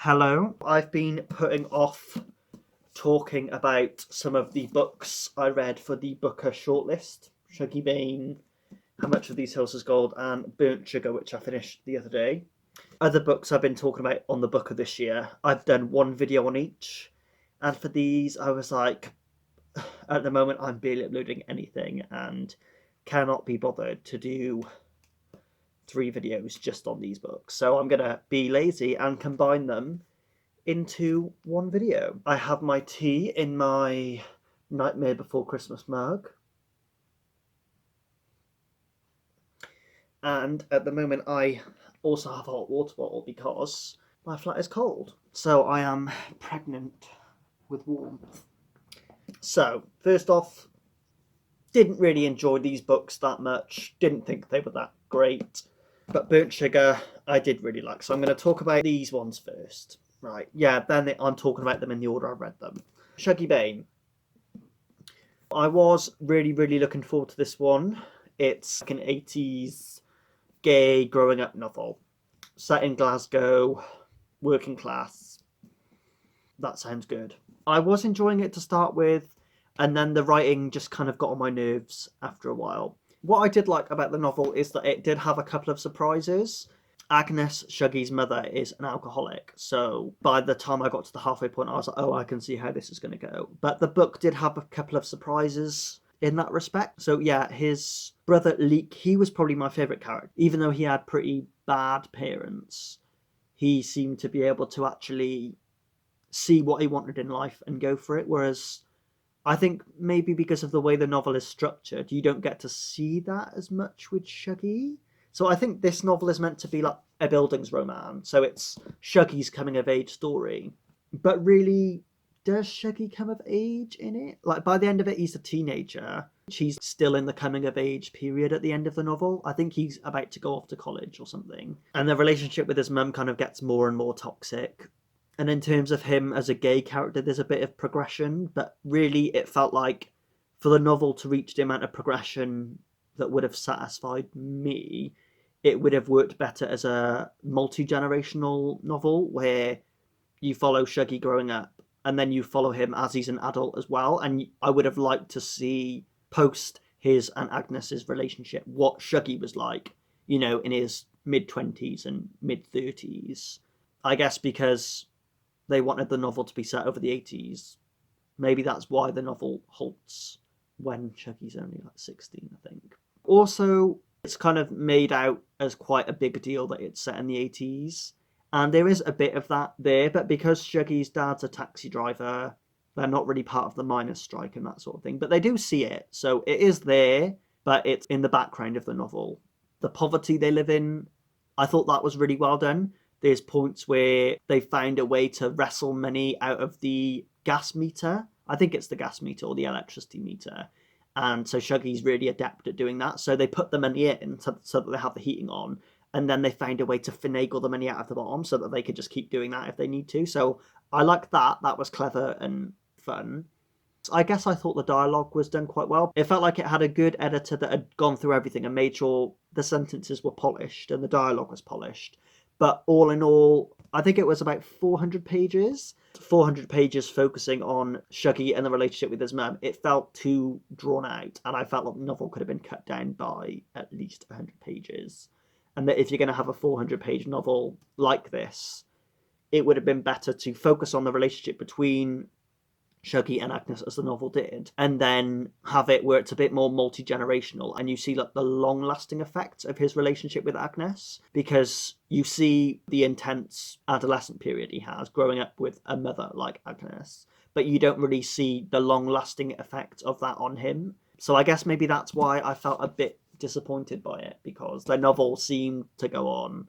Hello. I've been putting off talking about some of the books I read for the Booker shortlist. Shuggie Bain, How Much of These Hills Is Gold, and Burnt Sugar, which I finished the other day. Other books I've been talking about on the Booker this year, I've done one video on each. And for these, I was like, at the moment, I'm barely uploading anything and cannot be bothered to do 3 videos just on these books. So I'm going to be lazy and combine them into one video. I have my tea in my Nightmare Before Christmas mug. And at the moment I also have a hot water bottle because my flat is cold. So I am pregnant with warmth. So, first off, didn't really enjoy these books that much. Didn't think they were that great. But Burnt Sugar, I did really like. So I'm going to talk about these ones first. Right, yeah, then I'm talking about them in the order I've read them. Shuggie Bain. I was really looking forward to this one. It's like an 80s gay growing up novel. Set in Glasgow, working class. That sounds good. I was enjoying it to start with, and then the writing just kind of got on my nerves after a while. What I did like about the novel is that it did have a couple of surprises. Agnes, Shuggie's mother, is an alcoholic, so by the time I got to the halfway point, I was like, oh, I can see how this is going to go. But the book did have a couple of surprises in that respect. So yeah, his brother Leek, he was probably my favourite character. Even though he had pretty bad parents, he seemed to be able to actually see what he wanted in life and go for it, whereas I think maybe because of the way the novel is structured, you don't get to see that as much with Shuggie. So I think this novel is meant to be like a Bildungsroman. So it's Shuggie's coming of age story. But really, does Shuggie come of age in it? Like by the end of it, he's a teenager. He's still in the coming of age period at the end of the novel. I think he's about to go off to college or something. And the relationship with his mum kind of gets more and more toxic. And in terms of him as a gay character, there's a bit of progression, but really it felt like for the novel to reach the amount of progression that would have satisfied me, it would have worked better as a multi-generational novel where you follow Shuggie growing up and then you follow him as he's an adult as well. And I would have liked to see post his and Agnes's relationship what Shuggie was like, in his mid-20s and mid-30s. I guess because they wanted the novel to be set over the 80s. Maybe that's why the novel halts when Chuggie's only like 16, I think. Also, it's kind of made out as quite a big deal that it's set in the 80s. And there is a bit of that there, but because Chuggie's dad's a taxi driver, they're not really part of the miners' strike and that sort of thing. But they do see it, so it is there, but it's in the background of the novel. The poverty they live in, I thought that was really well done. There's points where they found a way to wrestle money out of the gas meter. I think it's the gas meter or the electricity meter. And so Shuggie's really adept at doing that. So they put the money in so that they have the heating on. And then they found a way to finagle the money out of the bottom so that they could just keep doing that if they need to. So I like that. That was clever and fun. I guess I thought the dialogue was done quite well. It felt like it had a good editor that had gone through everything and made sure the sentences were polished and the dialogue was polished. But all in all, I think it was about 400 pages. 400 pages focusing on Shuggie and the relationship with his mum. It felt too drawn out, and I felt like the novel could have been cut down by at least 100 pages. And that if you're going to have a 400-page novel like this, it would have been better to focus on the relationship between Shuggie and Agnes as the novel did, and then have it where it's a bit more multi-generational and you see like the long-lasting effects of his relationship with Agnes, because you see the intense adolescent period he has growing up with a mother like Agnes, but you don't really see the long-lasting effect of that on him. So I guess maybe that's why I felt a bit disappointed by it, because the novel seemed to go on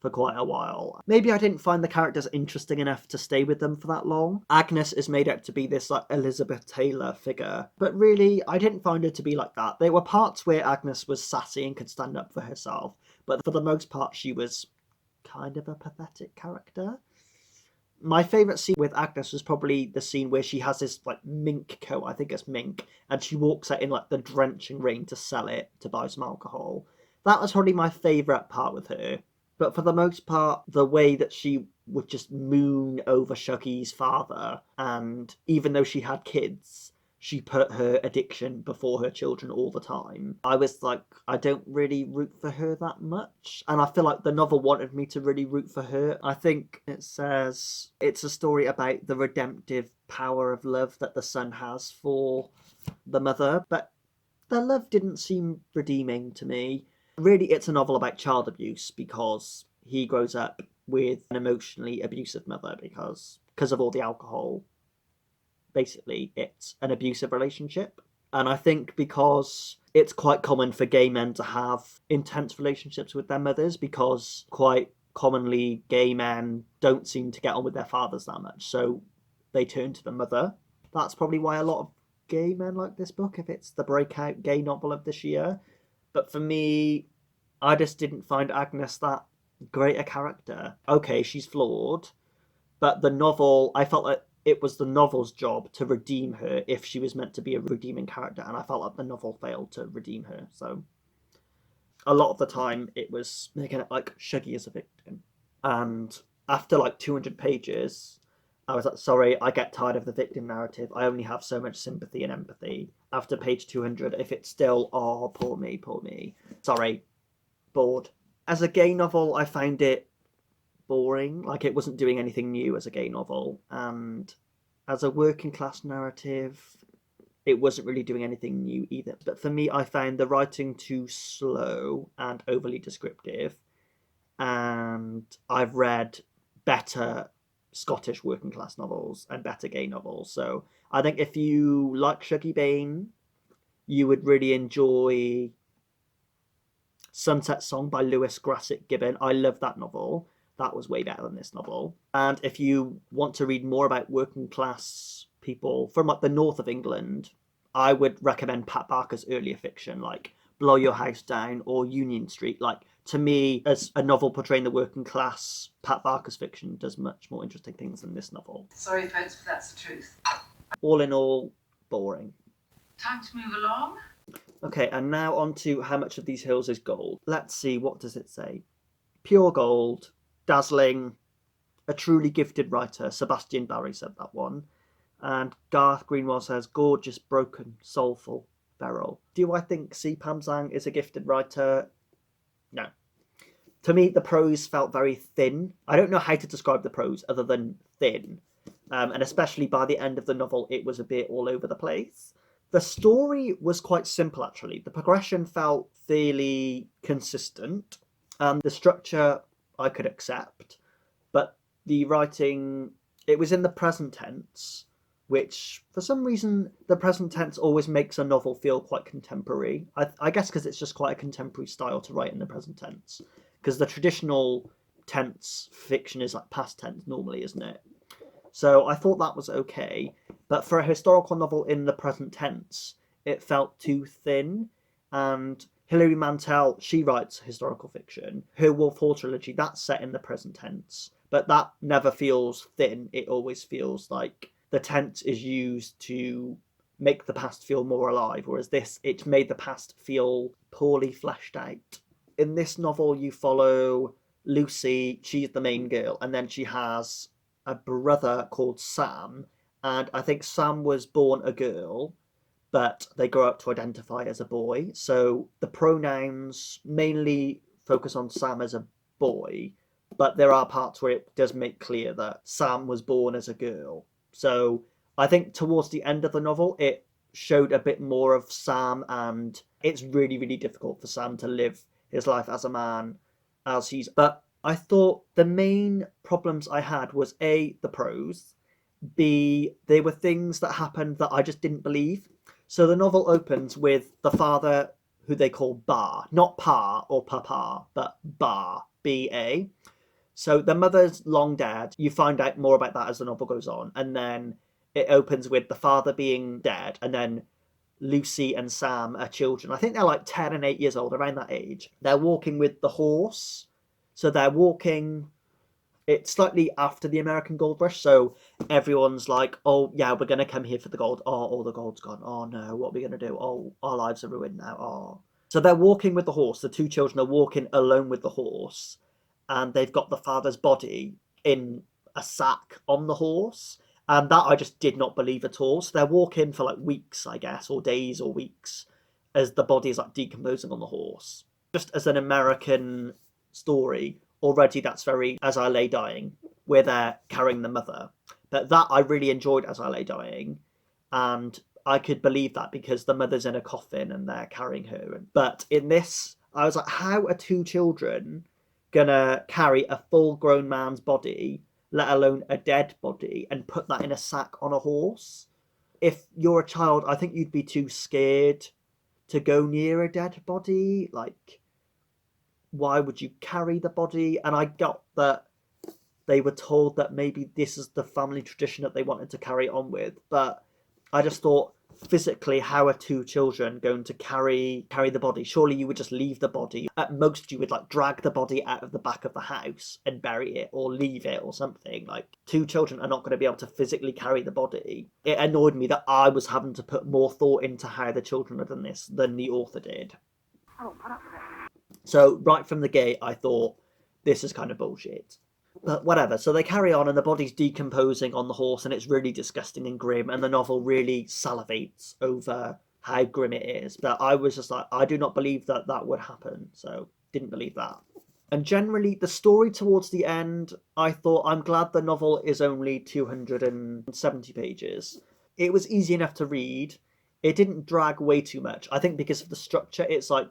for quite a while. Maybe I didn't find the characters interesting enough to stay with them for that long. Agnes is made out to be this like Elizabeth Taylor figure, but really I didn't find her to be like that. There were parts where Agnes was sassy and could stand up for herself, but for the most part she was kind of a pathetic character. My favourite scene with Agnes was probably the scene where she has this like mink coat, I think it's mink, and she walks out in like the drenching rain to sell it to buy some alcohol. That was probably my favourite part with her. But for the most part, the way that she would just moon over Shuggy's father, and even though she had kids, she put her addiction before her children all the time. I was like, I don't really root for her that much. And I feel like the novel wanted me to really root for her. I think it says it's a story about the redemptive power of love that the son has for the mother, but their love didn't seem redeeming to me. Really, it's a novel about child abuse because he grows up with an emotionally abusive mother because of all the alcohol. Basically, it's an abusive relationship. And I think because it's quite common for gay men to have intense relationships with their mothers, because quite commonly gay men don't seem to get on with their fathers that much, so they turn to the mother. That's probably why a lot of gay men like this book, if it's the breakout gay novel of this year. But for me, I just didn't find Agnes that great a character. Okay, she's flawed, but the novel, I felt like it was the novel's job to redeem her if she was meant to be a redeeming character, and I felt like the novel failed to redeem her. So a lot of the time it was making it like Shuggy as a victim. And after like 200 pages, I was like, sorry, I get tired of the victim narrative. I only have so much sympathy and empathy. After page 200, if it's still, oh, poor me, sorry, bored. As a gay novel, I found it boring. Like, it wasn't doing anything new as a gay novel. And as a working class narrative, it wasn't really doing anything new either. But for me, I found the writing too slow and overly descriptive. And I've read better Scottish working class novels and better gay novels. So I think if you like Shuggy Bain, you would really enjoy Sunset Song by Lewis Grassic Gibbon. I love that novel. That was way better than this novel. And if you want to read more about working class people from like the north of England, I would recommend Pat Barker's earlier fiction, like Blow Your House Down or Union Street. Like, to me, as a novel portraying the working class, Pat Barker's fiction does much more interesting things than this novel. Sorry, folks, but that's the truth. All in all, boring. Time to move along. Okay, and now on to How Much of These Hills is Gold. Let's see, what does it say? Pure gold, dazzling, a truly gifted writer. Sebastian Barry said that one. And Garth Greenwell says, gorgeous, broken, soulful, feral. Do I think C. Pam Zhang is a gifted writer? No. To me, the prose felt very thin. I don't know how to describe the prose other than thin. And especially by the end of the novel, it was a bit all over the place. The story was quite simple, actually. The progression felt fairly consistent. The structure I could accept. But the writing, it was in the present tense, which for some reason the present tense always makes a novel feel quite contemporary. I guess because it's just quite a contemporary style to write in the present tense. Because the traditional tense fiction is like past tense normally, isn't it? So I thought that was okay. But for a historical novel in the present tense, it felt too thin. And Hilary Mantel, she writes historical fiction. Her Wolf Hall trilogy, that's set in the present tense. But that never feels thin. It always feels like the tense is used to make the past feel more alive. Whereas this, it made the past feel poorly fleshed out. In this novel, you follow Lucy, she's the main girl, and then she has a brother called Sam. And I think Sam was born a girl, but they grow up to identify as a boy. So the pronouns mainly focus on Sam as a boy, but there are parts where it does make clear that Sam was born as a girl. So I think towards the end of the novel, it showed a bit more of Sam, and it's really, really difficult for Sam to live his life as a man as he's. But I thought the main problems I had was A, the prose, B, there were things that happened that I just didn't believe. So the novel opens with the father, who they call Bar, not Pa or Papa, but Bar, B-A. So the mother's long dead. You find out more about that as the novel goes on. And then it opens with the father being dead, and then Lucy and Sam are children. I think they're like 10 and 8 years old, around that age. They're walking with the horse. So they're walking, it's slightly after the American gold rush. So everyone's like, oh, yeah, we're going to come here for the gold. Oh, all the gold's gone. Oh, no, what are we going to do? Oh, our lives are ruined now. Oh. So they're walking with the horse. The two children are walking alone with the horse. And they've got the father's body in a sack on the horse. And that I just did not believe at all. So they're walking for like weeks, I guess, or days or weeks, as the body is like decomposing on the horse. Just as an American story, already that's very As I Lay Dying, where they're carrying the mother. But that I really enjoyed As I Lay Dying, and I could believe that because the mother's in a coffin and they're carrying her. But in this, I was like, how are two children gonna carry a full grown man's body, let alone a dead body, and put that in a sack on a horse? If you're a child, I think you'd be too scared to go near a dead body. Like, why would you carry the body? And I got that they were told that maybe this is the family tradition that they wanted to carry on with, but I just thought, physically, how are two children going to carry the body? Surely you would just leave the body. At most, you would like drag the body out of the back of the house and bury it, or leave it, or something. Like, two children are not going to be able to physically carry the body. It annoyed me that I was having to put more thought into how the children had done this than the author did. I won't put up with it. So right from the gate, I thought, this is kind of bullshit. But whatever, so they carry on and the body's decomposing on the horse and it's really disgusting and grim, and the novel really salivates over how grim it is. But I was just like, I do not believe that that would happen, so didn't believe that. And generally, the story towards the end, I thought, I'm glad the novel is only 270 pages. It was easy enough to read. It didn't drag way too much. I think because of the structure, it's like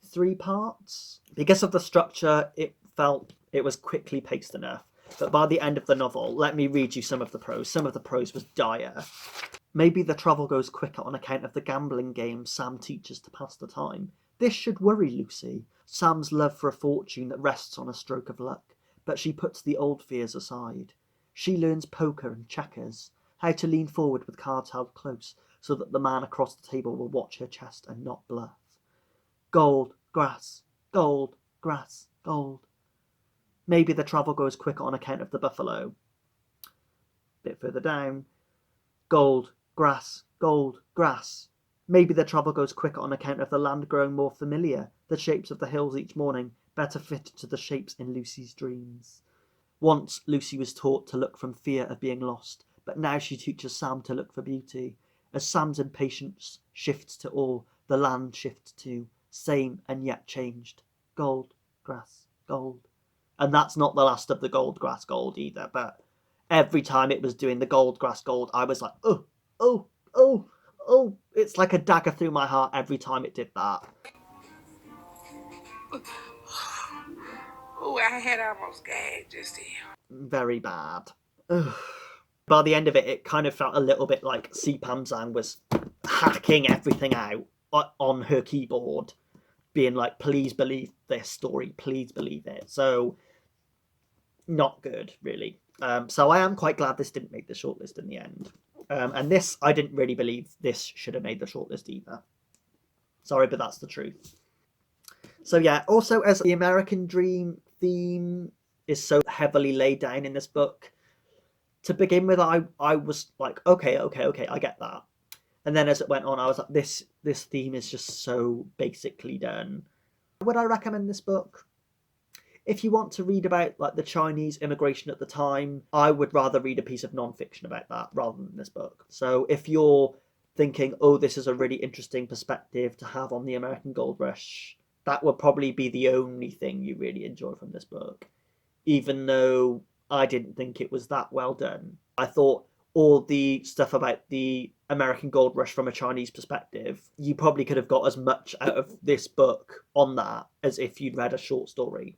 3 parts. Because of the structure, it felt it was quickly paced enough. But by the end of the novel, let me read you some of the prose. Some of the prose was dire. Maybe the travel goes quicker on account of the gambling game Sam teaches to pass the time. This should worry Lucy. Sam's love for a fortune that rests on a stroke of luck. But she puts the old fears aside. She learns poker and checkers, how to lean forward with cards held close so that the man across the table will watch her chest and not bluff. Gold, grass, gold, grass, gold. Maybe the travel goes quicker on account of the buffalo. Bit further down. Gold, grass, gold, grass. Maybe the travel goes quicker on account of the land growing more familiar, the shapes of the hills each morning better fitted to the shapes in Lucy's dreams. Once Lucy was taught to look from fear of being lost, but now she teaches Sam to look for beauty. As Sam's impatience shifts to awe, the land shifts too, same and yet changed. Gold, grass, gold. And that's not the last of the gold, grass, gold either, but every time it was doing the gold, grass, gold, I was like, oh, oh, oh, oh. It's like a dagger through my heart every time it did that. Oh, I had almost gagged just then. Very bad. Ugh. By the end of it, it kind of felt a little bit like Si Pam Zhang was hacking everything out on her keyboard, being like, please believe this story, please believe it. So, not good, really. So I am quite glad this didn't make the shortlist in the end. And this, I didn't really believe this should have made the shortlist either. Sorry, but that's the truth. So yeah, also as the American Dream theme is so heavily laid down in this book, to begin with, I was like, okay, I get that. And then as it went on, I was like, this theme is just so basically done. Would I recommend this book? If you want to read about like the Chinese immigration at the time, I would rather read a piece of non-fiction about that rather than this book. So if you're thinking, oh, this is a really interesting perspective to have on the American Gold Rush, that would probably be the only thing you really enjoy from this book. Even though I didn't think it was that well done. I thought all the stuff about the American Gold Rush from a Chinese perspective, you probably could have got as much out of this book on that as if you'd read a short story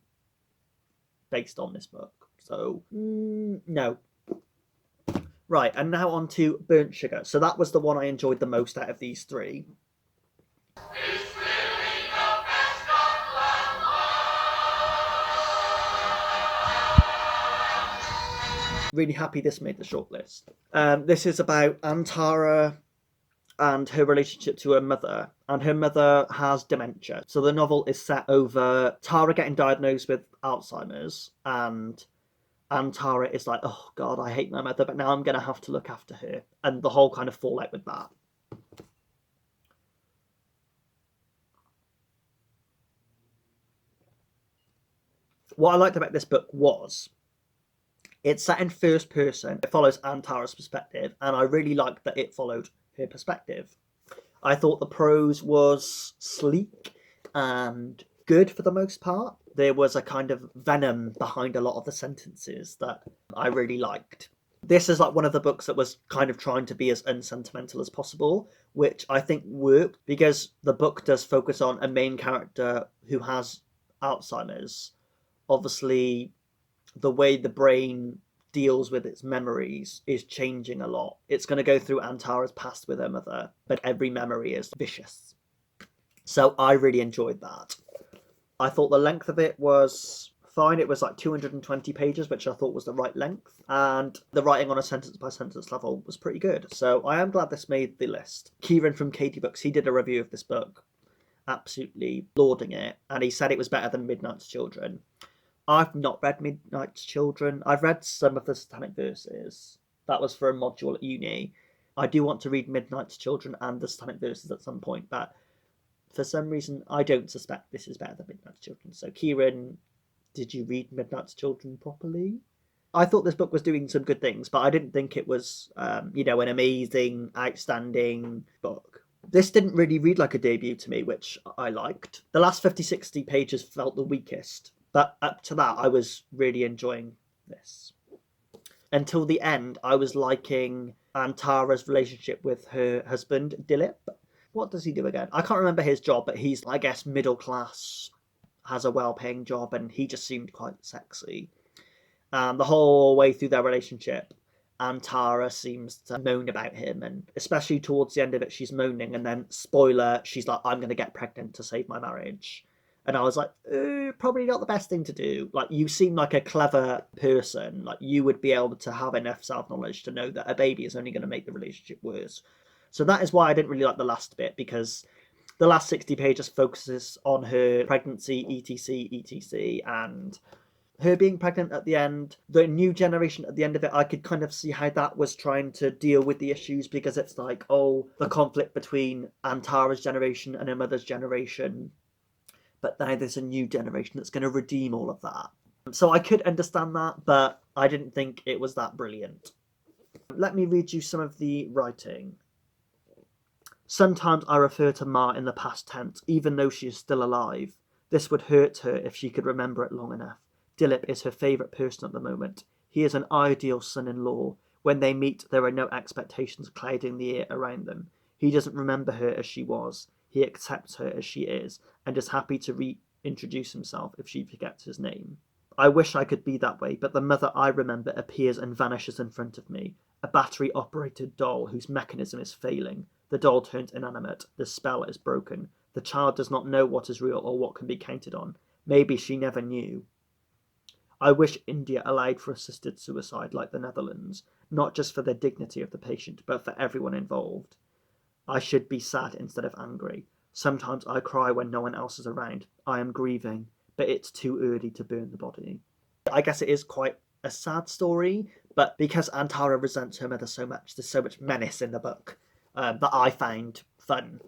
based on this book. So, no. Right, and now on to Burnt Sugar. So that was the one I enjoyed the most out of these 3. Really happy this made the shortlist. This is about Antara and her relationship to her mother, and her mother has dementia. So the novel is set over Tara getting diagnosed with Alzheimer's, and Tara is like, oh God, I hate my mother, but now I'm going to have to look after her, and the whole kind of fallout with that. What I liked about this book was It's set in first person. It follows Antara's perspective, and I really liked that it followed her perspective. I thought the prose was sleek and good for the most part. There was a kind of venom behind a lot of the sentences that I really liked. This is like one of the books that was kind of trying to be as unsentimental as possible, which I think worked because the book does focus on a main character who has Alzheimer's. Obviously, the way the brain deals with its memories is changing a lot. It's going to go through Antara's past with her mother, but every memory is vicious. So I really enjoyed that. I thought the length of it was fine. It was like 220 pages, which I thought was the right length. And the writing on a sentence by sentence level was pretty good. So I am glad this made the list. Kieran from Katie Books, he did a review of this book, absolutely lauding it. And he said it was better than Midnight's Children. I've not read Midnight's Children. I've read some of the Satanic Verses. That was for a module at uni. I do want to read Midnight's Children and the Satanic Verses at some point, but for some reason I don't suspect this is better than Midnight's Children. So Kieran, did you read Midnight's Children properly? I thought this book was doing some good things, but I didn't think it was, an amazing, outstanding book. This didn't really read like a debut to me, which I liked. The last 50-60 pages felt the weakest. But up to that, I was really enjoying this. Until the end, I was liking Antara's relationship with her husband, Dilip. What does he do again? I can't remember his job, but he's, I guess, middle class, has a well-paying job, and he just seemed quite sexy. The whole way through their relationship, Antara seems to moan about him, and especially towards the end of it, she's moaning, and then, spoiler, she's like, I'm going to get pregnant to save my marriage. And I was like, probably not the best thing to do. Like, you seem like a clever person. Like, you would be able to have enough self-knowledge to know that a baby is only going to make the relationship worse. So that is why I didn't really like the last bit, because the last 60 pages focuses on her pregnancy, etc., and her being pregnant at the end. The new generation at the end of it, I could kind of see how that was trying to deal with the issues, because it's like, the conflict between Antara's generation and her mother's generation. But now there's a new generation that's going to redeem all of that. So I could understand that, but I didn't think it was that brilliant. Let me read you some of the writing. Sometimes I refer to Ma in the past tense, even though she is still alive. This would hurt her if she could remember it long enough. Dilip is her favourite person at the moment. He is an ideal son-in-law. When they meet, there are no expectations clouding the air around them. He doesn't remember her as she was. He accepts her as she is, and is happy to reintroduce himself if she forgets his name. I wish I could be that way, but the mother I remember appears and vanishes in front of me. A battery-operated doll whose mechanism is failing. The doll turns inanimate. The spell is broken. The child does not know what is real or what can be counted on. Maybe she never knew. I wish India allowed for assisted suicide like the Netherlands, not just for the dignity of the patient, but for everyone involved. I should be sad instead of angry. Sometimes I cry when no one else is around. I am grieving, but it's too early to burn the body. I guess it is quite a sad story, but because Antara resents her mother so much, there's so much menace in the book that I find fun.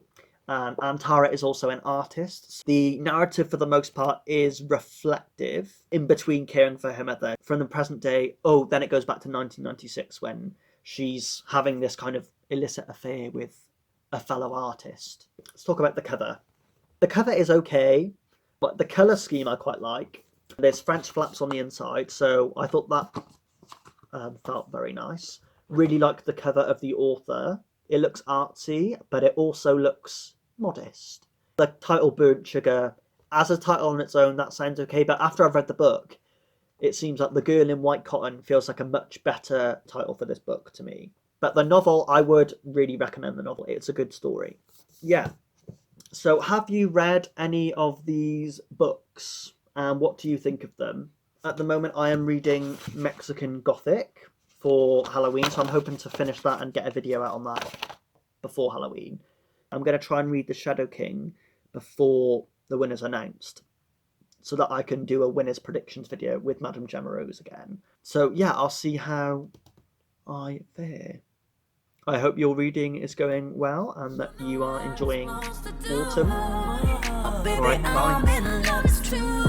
Antara is also an artist. The narrative, for the most part, is reflective in between caring for her mother. From the present day, then it goes back to 1996 when she's having this kind of illicit affair with a fellow artist. Let's talk about the cover. The cover is okay, but the colour scheme I quite like. There's French flaps on the inside, so I thought that felt very nice. Really like the cover of the author. It looks artsy, but it also looks modest. The title Burnt Sugar, as a title on its own, that sounds okay, but after I've read the book, it seems like The Girl in White Cotton feels like a much better title for this book to me. But the novel, I would really recommend the novel. It's a good story. Yeah. So have you read any of these books? And what do you think of them? At the moment, I am reading Mexican Gothic for Halloween. So I'm hoping to finish that and get a video out on that before Halloween. I'm going to try and read The Shadow King before the winner's announced, so that I can do a winner's predictions video with Madame Gemma Rose again. So yeah, I'll see how I fare. I hope your reading is going well and that you are enjoying autumn. Alright, bye.